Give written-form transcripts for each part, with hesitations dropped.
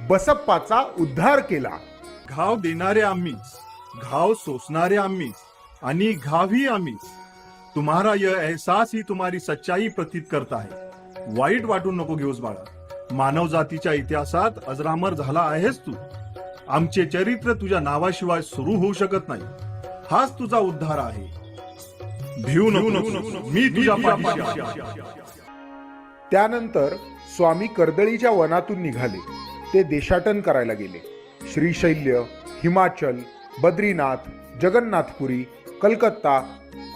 बसप्पाचा उद्धार केला. घाव देणारे आम्हीच, घाव सोसणारे आम्हीच आणि घावही आम्हीच. तुम्हारा यह एहसास ही तुम्हारी सच्चाई प्रतीत करता है. वाईट वाटून नको घेऊस बाळा. मानव जातीच्या इतिहासात अजरामर झाला आहेस तू. आमचे चरित्र तुझ्या नावाशिवाय सुरू होऊ शकत नाही. हाच तुझा उद्धार आहे. भिऊ नको, मी तुझ्या पाठीशी आहे. त्यानंतर स्वामी कर्दळीच्या वनातून निघाले. ते देशाटन करायला गेले. श्रीशैल्य, हिमाचल, बद्रीनाथ, जगन्नाथपुरी, कलकत्ता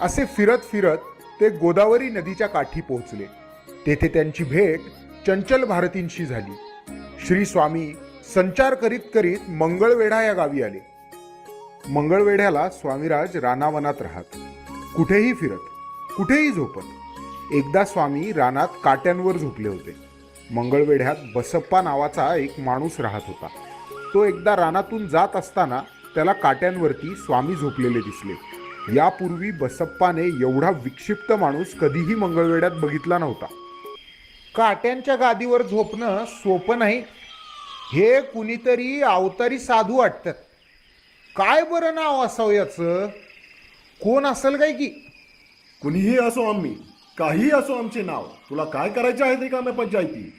असे फिरत फिरत ते गोदावरी नदीच्या काठी पोहोचले. तेथे त्यांची भेट चंचल भारतींशी झाली. श्री स्वामी संचार करीत करीत मंगळवेढा या गावी आले. मंगळवेढ्याला स्वामीराज रानावनात राहत. कुठेही फिरत, कुठेही झोपत. एकदा स्वामी रानात काट्यांवर झोपले होते. मंगळवेढ्यात बसप्पा नावाचा एक माणूस राहत होता. तो एकदा रानातून जात असताना त्याला काट्यांवरती स्वामी झोपलेले दिसले. यापूर्वी बसप्पाने एवढा विक्षिप्त माणूस कधीही मंगळवेढ्यात बघितला नव्हता. काट्यांच्या गादीवर झोपणं सोपं नाही. हे कुणीतरी अवतारी साधू वाटतात. काय बरं नाव असावं याचं? कोण असेल काय की? कुणीही असो आम्ही, काही असो आमचे नाव. तुला काय करायचे आहे ते काम पंचायती.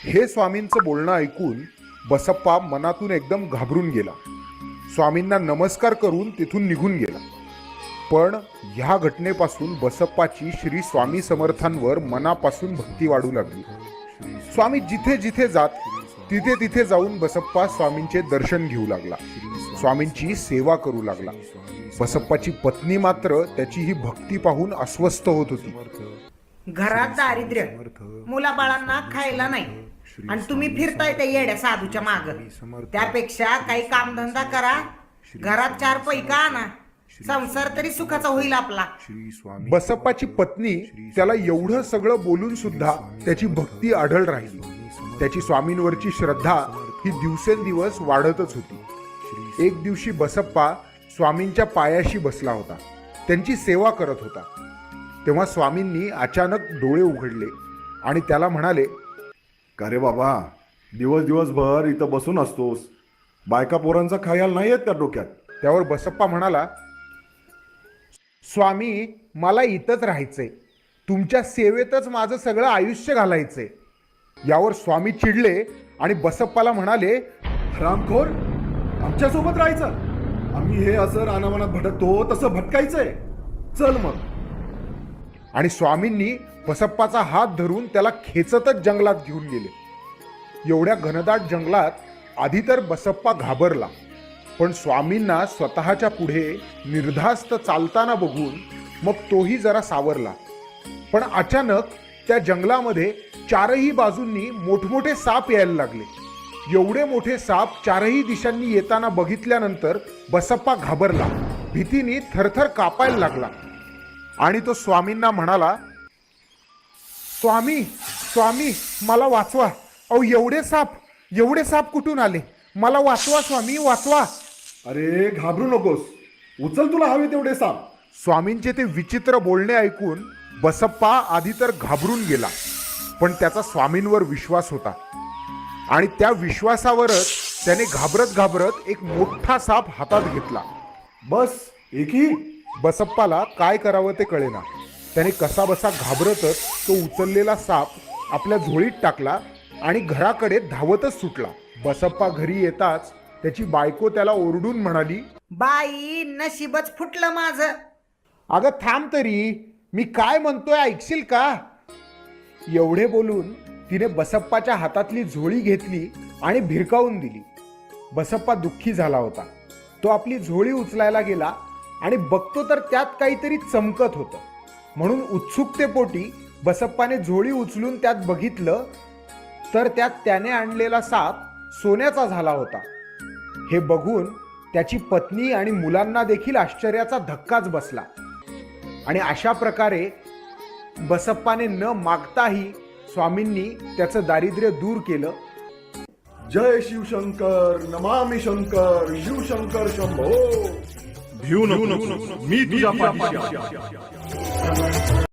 हे स्वामींचं बोलणं ऐकून बसप्पा मनातून एकदम घाबरून गेला. स्वामींना नमस्कार करून तिथून निघून गेला. पण ह्या घटनेपासून बसप्पाची श्री स्वामी समर्थांवर मनापासून भक्ती वाढू लागली. स्वामी जिथे जिथे जात तिथे तिथे जाऊन बसप्पा स्वामींचे दर्शन घेऊ लागला. स्वामींची सेवा करू लागला. बसप्पाची पत्नी मात्र त्याची ही भक्ती पाहून अस्वस्थ होत होती. घरात दारिद्र्य, मुलाबाळांना खायला नाही आणि तुम्ही फिरताय त्या येड्या साधूच्या माग. त्यापेक्षा काही कामधंदा करा, घरात 4 पैका आणा, संसार तरी सुखाचा होईल आपला. बसप्पाची पत्नी त्याला एवढं सगळं बोलून सुद्धा त्याची भक्ती अढळ राहिली. त्याची स्वामींवरची श्रद्धा ही दिवसेंदिवस वाढतच होती. एक दिवशी बसप्पा स्वामींच्या पायाशी बसला होता. त्यांची सेवा करत होता. तेव्हा स्वामींनी अचानक डोळे उघडले आणि त्याला म्हणाले, का रे बाबा, दिवसभर इथं बसून असतोस? बायका पोरांचा खयाल नाही येत त्या डोक्यात? त्यावर बसप्पा म्हणाला, स्वामी मला इथंच राहायचंय. तुमच्या सेवेतच माझं सगळं आयुष्य घालायचंय. यावर स्वामी चिडले आणि बसप्पाला म्हणाले, रामखोर, आमच्यासोबत राहायचं? आम्ही हे असं रानावनात भटकतो तसं भटकायचंय? चल मग. आणि स्वामींनी बसप्पाचा हात धरून त्याला खेचतच जंगलात घेऊन गेले. एवढ्या घनदाट जंगलात आधी तर बसप्पा घाबरला. पण स्वामींना स्वतःच्या पुढे निर्धास्त चालताना बघून मग तोही जरा सावरला. पण अचानक त्या जंगलामध्ये 4ही बाजूंनी मोठमोठे साप यायला लागले. एवढे मोठे साप 4ही दिशांनी येताना बघितल्यानंतर बसप्पा घाबरला. भीतीने थरथर कापायला लागला आणि तो स्वामींना म्हणाला, स्वामी स्वामी मला वाचवा. अहो एवढे साप कुठून आले? मला वाचवा स्वामी, वाचवा. अरे घाबरू नकोस, उचल तुला हवे तेवढे साप. स्वामींचे ते विचित्र बोलणे ऐकून बसप्पा आधी तर घाबरून गेला. पण त्याचा स्वामींवर विश्वास होता आणि त्या विश्वासावरच त्याने घाबरत घाबरत एक मोठा साप हातात घेतला. बस एकही. बसप्पाला काय करावं ते कळेना. त्याने कसाबसा घाबरतच तो उचललेला साप आपल्या झोळीत टाकला आणि घराकडे धावतच सुटला. बसप्पा घरी येताच त्याची बायको त्याला ओरडून म्हणाली, बाई नशीबच फुटलं माझं. अगं थांब तरी, मी काय म्हणतोय ऐकशील का? एवढे बोलून तिने बसप्पाच्या हातातली झोळी घेतली आणि भिरकावून दिली. बसप्पा दुःखी झाला होता. तो आपली झोळी उचलायला गेला आणि बघतो तर त्यात काहीतरी चमकत होतं. म्हणून उत्सुकतेपोटी बसप्पाने झोळी उचलून त्यात बघितलं तर त्यात त्याने आणलेला साप सोन्याचा झाला होता. हे बघून त्याची पत्नी आणि मुलांना देखील आश्चर्याचा धक्काच बसला. आणि अशा प्रकारे बसप्पाने न मागताही स्वामींनी त्याचं दारिद्र्य दूर केलं. जय शिवशंकर, नमामि शंकर, शिवशंकर शंभो. भिऊ नको, मी तुझ्या पाठीशी आहे.